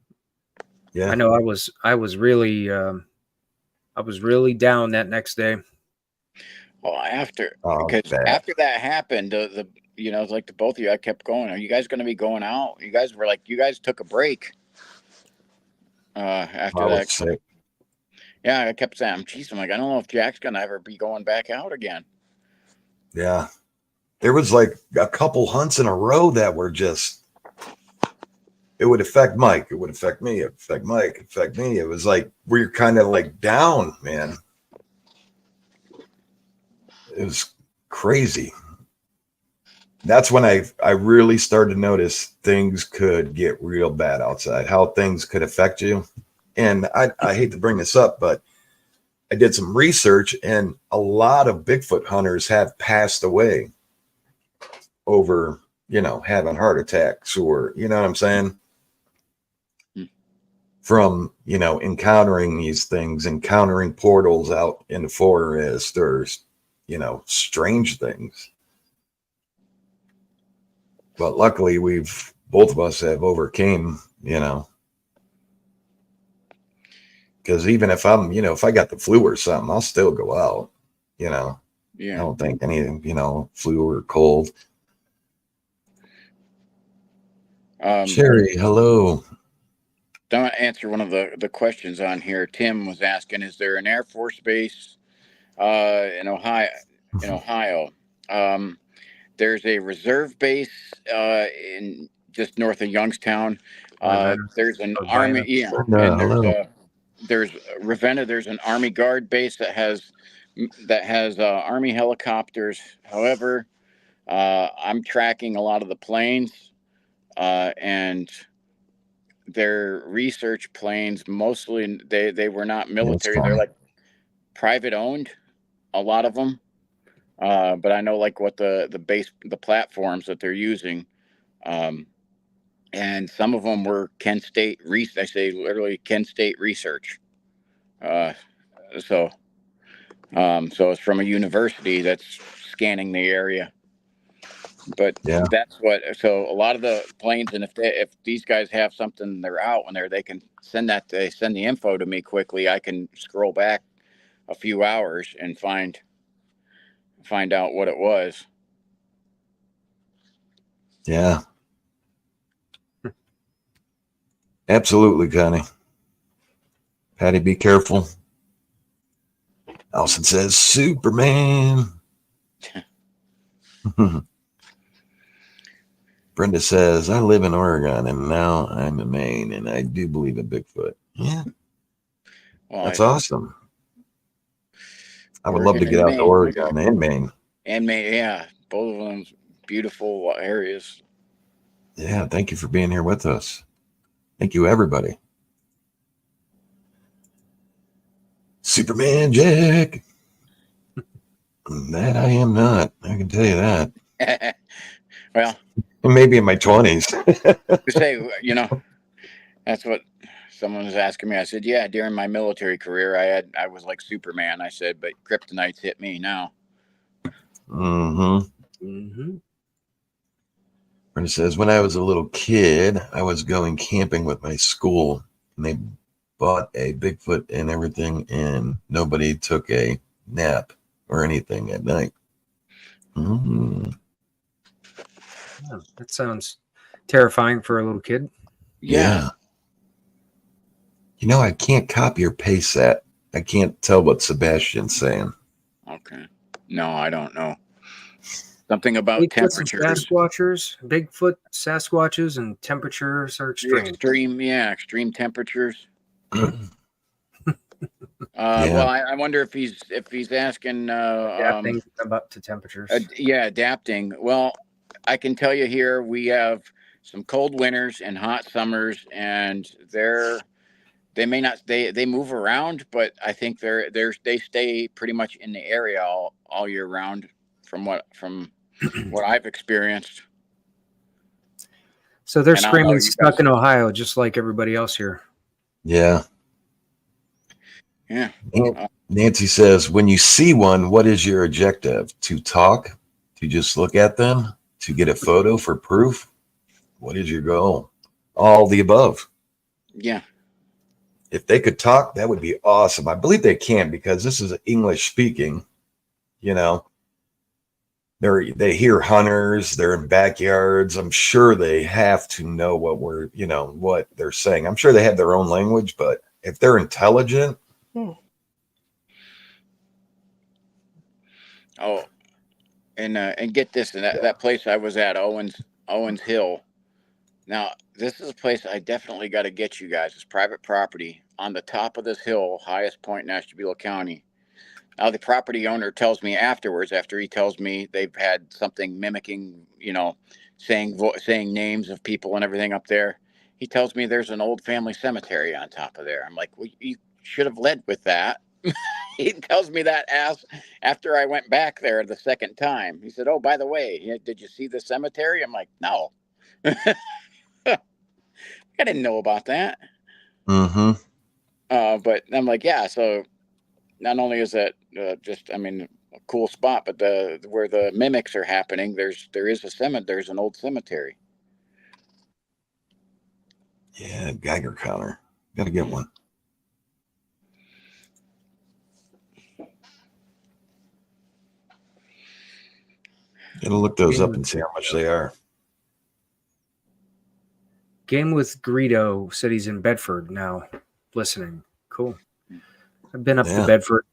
Yeah. I know I was really down that next day. Well, after that happened, it's like the both of you, I kept going. Are you guys going to be going out? You guys were like, you guys took a break. After that, sick. Yeah, I kept saying, "Geez, I'm like, I don't know if Jack's gonna ever be going back out again." Yeah, there was like a couple hunts in a row that were just. It would affect Mike. It would affect me. It would affect Mike. It would affect me. It was like we're kind of like down, man. It was crazy. That's when I really started to notice things could get real bad outside, how things could affect you. And I hate to bring this up, but I did some research, and a lot of Bigfoot hunters have passed away over, having heart attacks or, you know what I'm saying? From, encountering these things, encountering portals out in the forest or, strange things. But luckily both of us have overcame, because even if I'm, if I got the flu or something, I'll still go out, Yeah. I don't think anything, flu or cold. Sherry, hello. I'm going to answer one of the questions on here. Tim was asking, is there an Air Force base in Ohio? There's a reserve base in just north of Youngstown. There's an Army, and there's Ravenna. There's an Army Guard base that has Army helicopters. However, I'm tracking a lot of the planes. and their research planes mostly they were not military. They're like private owned, a lot of them. But I know like what the platforms that they're using, and some of them were Kent State I say literally Kent State research. Uh, so so it's from a university that's scanning the area. But Yeah. that's what. So a lot of the planes, and if these guys have something, they're out when they can send that. They send the info to me quickly. I can scroll back a few hours and find out what it was. Yeah. Absolutely, Connie. Patty, be careful. Allison says, Superman. Brenda says, I live in Oregon and now I'm in Maine and I do believe in Bigfoot. Yeah. Well, that's awesome. I would love to get out to Oregon and Maine. And Maine, yeah. Both of them beautiful areas. Yeah. Thank you for being here with us. Thank you, everybody. Superman Jack. That I am not. I can tell you that. Well, maybe in my 20s. To say, that's what someone was asking me. I said, yeah, during my military career, I was like Superman. I said, but kryptonites hit me now. Brenda says, when I was a little kid, I was going camping with my school and they bought a Bigfoot and everything and nobody took a nap or anything at night. Yeah, that sounds terrifying for a little kid. Yeah. I can't copy or paste that. I can't tell what Sebastian's saying. Okay. No, I don't know. Something about Bigfoot temperatures. Bigfoot, Sasquatches, and temperatures are extreme. Extreme temperatures. Well, I wonder if he's asking adapting about to temperatures. Adapting. Well, I can tell you here we have some cold winters and hot summers, and they may not they move around, but I think they stay pretty much in the area all year round from what I've experienced. So they're screaming stuck in Ohio, just like everybody else here. Yeah. Yeah. Nancy says, when you see one, what is your objective? To talk? To just look at them? To get a photo for proof? What is your goal? All the above. Yeah. If they could talk, that would be awesome. I believe they can because this is English speaking. They hear hunters, they're in backyards. I'm sure they have to know what they're saying. I'm sure they have their own language, but if they're intelligent. Oh, and get this, and that place I was at, Owens Hill. Now, this is a place I definitely got to get you guys. It's private property on the top of this hill, highest point in Ashtabula County. Now, the property owner tells me afterwards, after he tells me they've had something mimicking, saying names of people and everything up there. He tells me there's an old family cemetery on top of there. I'm like, well, you should have led with that. He tells me that after I went back there the second time. He said, oh, by the way, did you see the cemetery? I'm like, no. I didn't know about that. But I'm like, yeah. So not only is that a cool spot, but where the mimics are happening, there's an old cemetery. Yeah, Geiger counter. Got to get one. Got to look those up and see how much they are. Game with Greedo said he's in Bedford now, listening. Cool. I've been up to Bedford.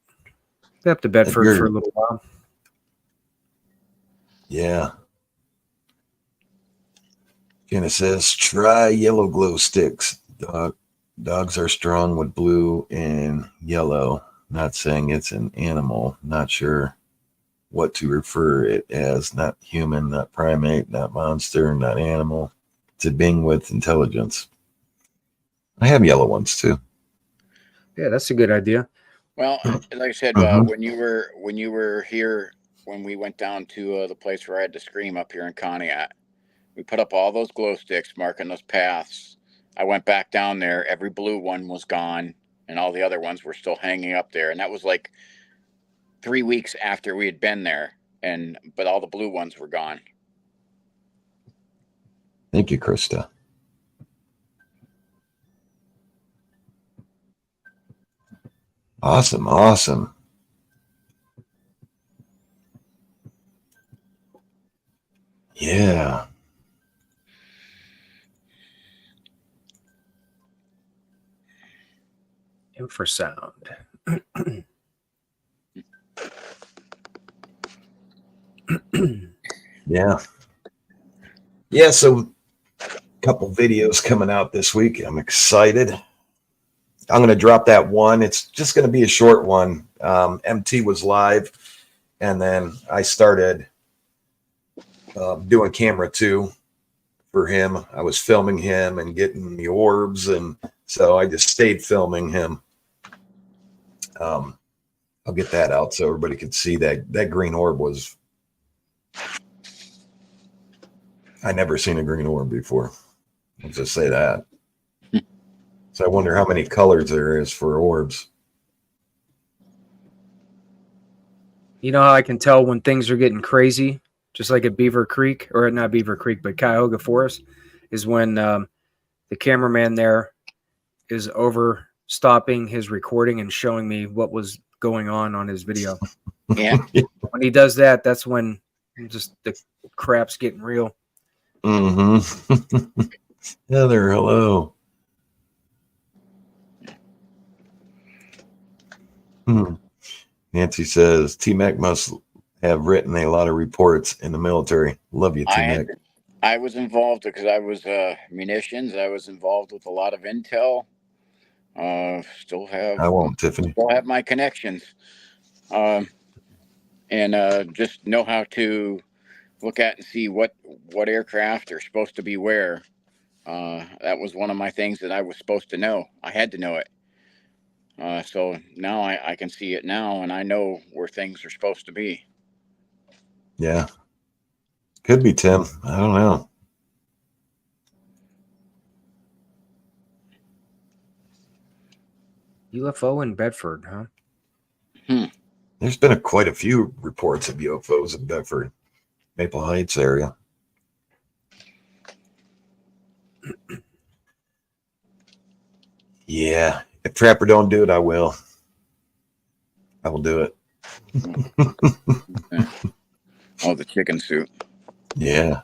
Been up to Bedford for a little while. Yeah. Jenna says, try yellow glow sticks. Dogs are strong with blue and yellow. Not saying it's an animal. Not sure what to refer it as. Not human, not primate, not monster, not animal. to being with intelligence. I have yellow ones too. Yeah, that's a good idea. Well, like I said, Mhm. when you were here, when we went down to the place where I had to scream up here in Conneaut, we put up all those glow sticks marking those paths. I went back down there. Every blue one was gone, and all the other ones were still hanging up there. And that was like 3 weeks after we had been there, but all the blue ones were gone. Thank you, Krista. Awesome, awesome. Yeah. Infrasound. Yeah. Yeah, so a couple videos coming out this week. I'm excited. I'm going to drop that one. It's just going to be a short one. MT was live, and then I started doing camera 2 for him. I was filming him and getting the orbs, and so I just stayed filming him. I'll get that out so everybody can see that green orb was. I never seen a green orb before. I'll just say that. So I wonder how many colors there is for orbs. You know how I can tell when things are getting crazy, just like at Beaver Creek, or not Beaver Creek, but Cuyahoga Forest, is when the cameraman there is over stopping his recording and showing me what was going on his video. Yeah. When he does that, that's when just the crap's getting real. Mm-hmm. Heather, hello. Nancy says T-Mac must have written a lot of reports in the military. Love you, T-Mac. I was involved because I was munitions. I was involved with a lot of intel. Still have. I won't, Tiffany. Still have my connections, and just know how to look at and see what aircraft are supposed to be where. That was one of my things that I was supposed to know. I had to know it. So now I can see it now, and I know where things are supposed to be. Yeah. Could be Tim. I don't know. UFO in Bedford, huh? There's been quite a few reports of UFOs in Bedford, Maple Heights area. Yeah. If Trapper don't do it, I will. I will do it. Oh, the chicken suit. Yeah.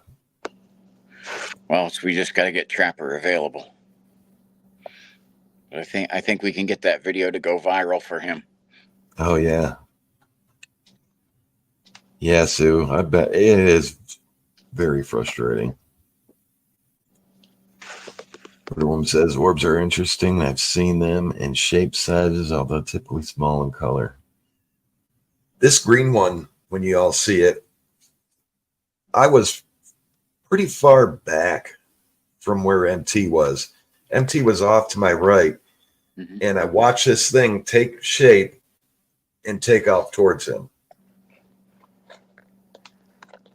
Well, so we just got to get Trapper available. But I think we can get that video to go viral for him. Oh, yeah. Yeah, Sue. I bet it is very frustrating. Everyone says orbs are interesting. I've seen them in shape, sizes, although typically small in color. This green one, when you all see it, I was pretty far back from where MT was. MT was off to my right, and I watched this thing take shape and take off towards him.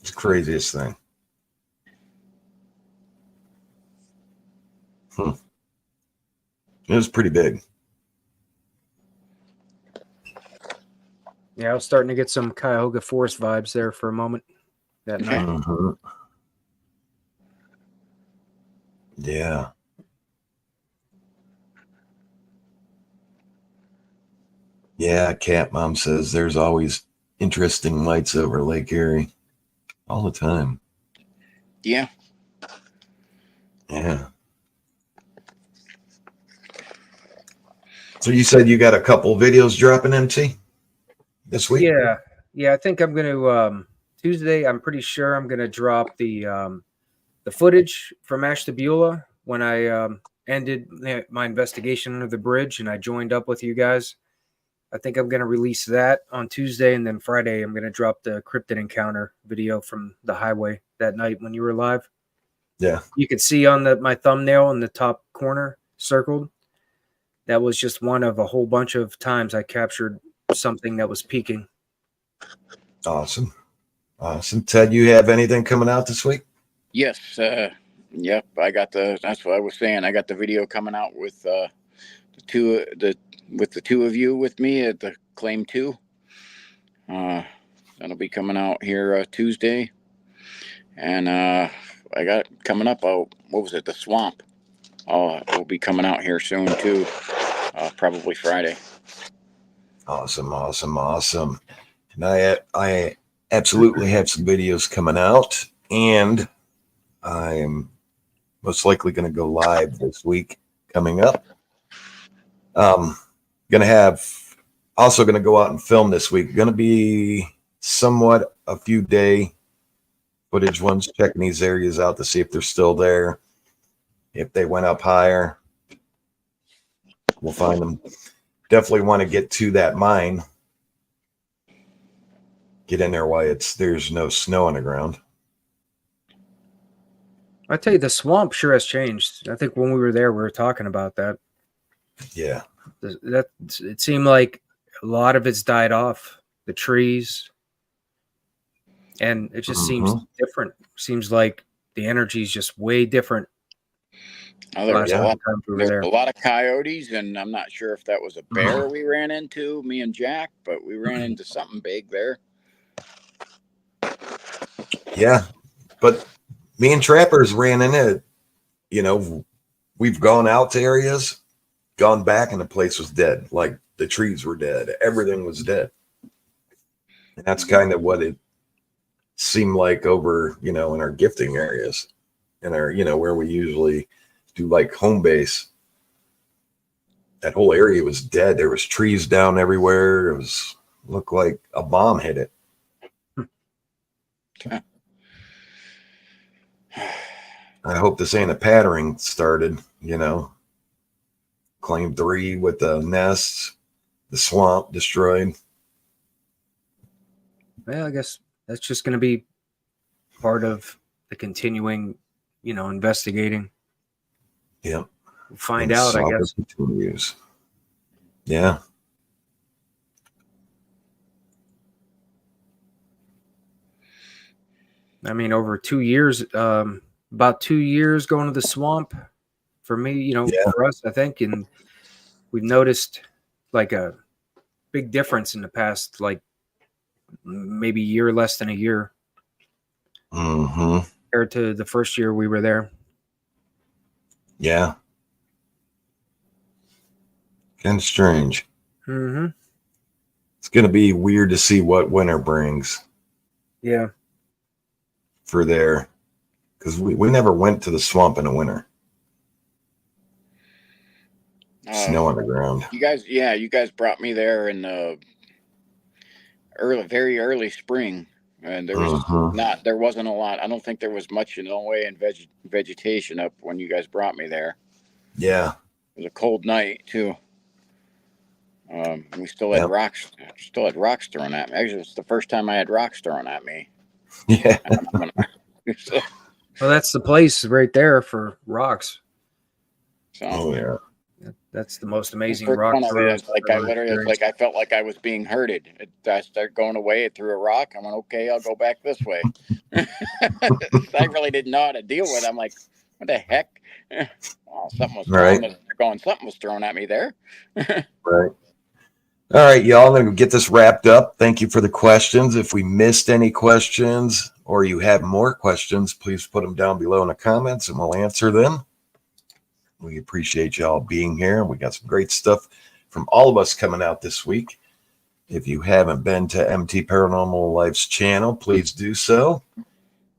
It's the craziest thing. It was pretty big. Yeah, I was starting to get some Cuyahoga Forest vibes there for a moment that night. Mm-hmm. Yeah. Yeah, Cat Mom says there's always interesting lights over Lake Erie all the time. Yeah. Yeah. So you said you got a couple videos dropping, MT, this week? Yeah. I think I'm going to Tuesday. I'm pretty sure I'm going to drop the footage from Ashtabula when I ended my investigation under the bridge and I joined up with you guys. I think I'm going to release that on Tuesday, and then Friday I'm going to drop the Crypted encounter video from the highway that night when you were live. Yeah. You could see on my thumbnail in the top corner circled. That was just one of a whole bunch of times I captured something that was peaking. Awesome. Awesome. Ted, you have anything coming out this week? Yes. Yep. That's what I was saying. I got the video coming out with the two of you with me at the Claim 2. That'll be coming out here Tuesday. And I got coming up, what was it? The Swamp. Will be coming out here soon too. Probably Friday. Awesome. And I absolutely have some videos coming out, and I'm most likely going to go live this week coming up. Also going to go out and film this week. Going to be somewhat a few day footage ones, checking these areas out to see if they're still there. If they went up higher, we'll find them. Definitely want to get to that mine. Get in there while there's no snow on the ground. I tell you, the swamp sure has changed. I think when we were there, we were talking about that. Yeah. It seemed like a lot of it's died off. The trees. And it just seems different. Seems like the energy is just way different. There was a lot of coyotes, and I'm not sure if that was a bear we ran into, me and Jack, but we ran into something big there. Yeah, but me and Trappers ran into, we've gone out to areas, gone back, and the place was dead. Like the trees were dead. Everything was dead. And that's kind of what it seemed like over, in our gifting areas, in our, where we usually do like home base. That whole area was dead. There was trees down everywhere. Looked like a bomb hit it. Okay. I hope this ain't a pattern started, Claim 3 with the nests, the swamp destroyed. Well, I guess that's just going to be part of the continuing, investigating. Yeah. We'll find out, I guess. Continues. Yeah. I mean, over 2 years, about 2 years going to the swamp for me, for us, I think. And we've noticed like a big difference in the past, like maybe year, less than a year. Compared to the first year we were there. Yeah. Kind of strange. It's going to be weird to see what winter brings. Yeah. For there. Because we never went to the swamp in the winter. Snow on the ground. You guys brought me there in the very early spring. And there wasn't a lot. I don't think there was much in the way in vegetation up when you guys brought me there. Yeah. It was a cold night too. We still had rocks thrown at me. Actually, it's the first time I had rocks thrown at me. Yeah. Well, that's the place right there for rocks. So, that's the most amazing rock. It's like I felt like I was being herded. I started going away. It threw a rock. I went, okay, I'll go back this way. I really didn't know how to deal with it. I'm like, what the heck? Something was thrown at me there. Right. All right, y'all. I'm going to get this wrapped up. Thank you for the questions. If we missed any questions or you have more questions, please put them down below in the comments and we'll answer them. We appreciate y'all being here. We got some great stuff from all of us coming out this week. If you haven't been to MT Paranormal Life's channel, please do so.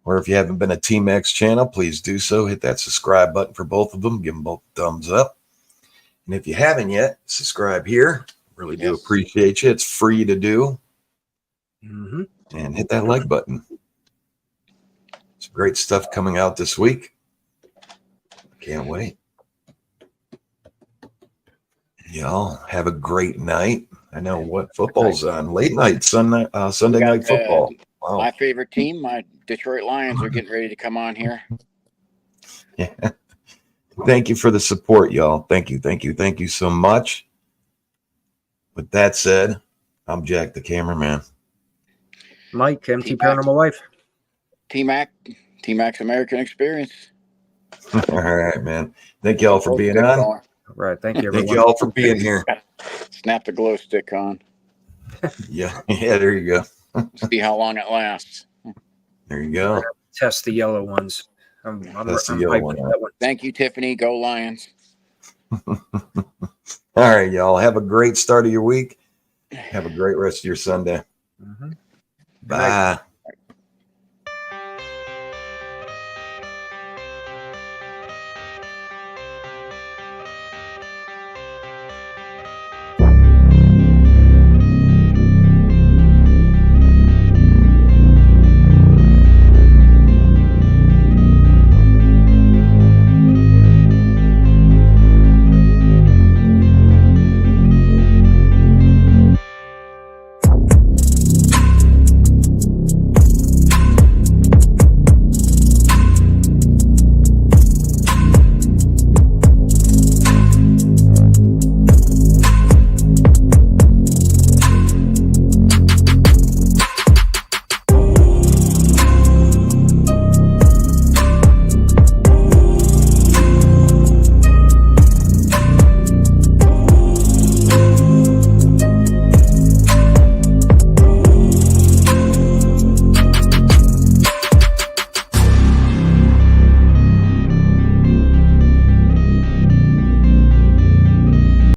Or if you haven't been to Team X channel, please do so. Hit that subscribe button for both of them. Give them both a thumbs up. And if you haven't yet, subscribe here. Really do appreciate you. It's free to do. And hit that like button. Some great stuff coming out this week. Can't wait. Y'all have a great night. I know what football's on. Late night, Sunday night football. Wow. My favorite team, my Detroit Lions, are getting ready to come on here. Yeah. Thank you for the support, y'all. Thank you. Thank you. Thank you so much. With that said, I'm Jack the cameraman. Mike, MT T-Mac. Paranormal Life. T-Mac's American Experience. All right, man. Thank y'all for being on. All right. Thank you, everyone. Thank y'all for being here. Snap the glow stick on. Yeah. Yeah, there you go. See how long it lasts. There you go. Test the yellow ones. I'm Test the hyped yellow for one, that one. Thank you, Tiffany. Go Lions. All right, y'all. Have a great start of your week. Have a great rest of your Sunday. Mhm. Bye.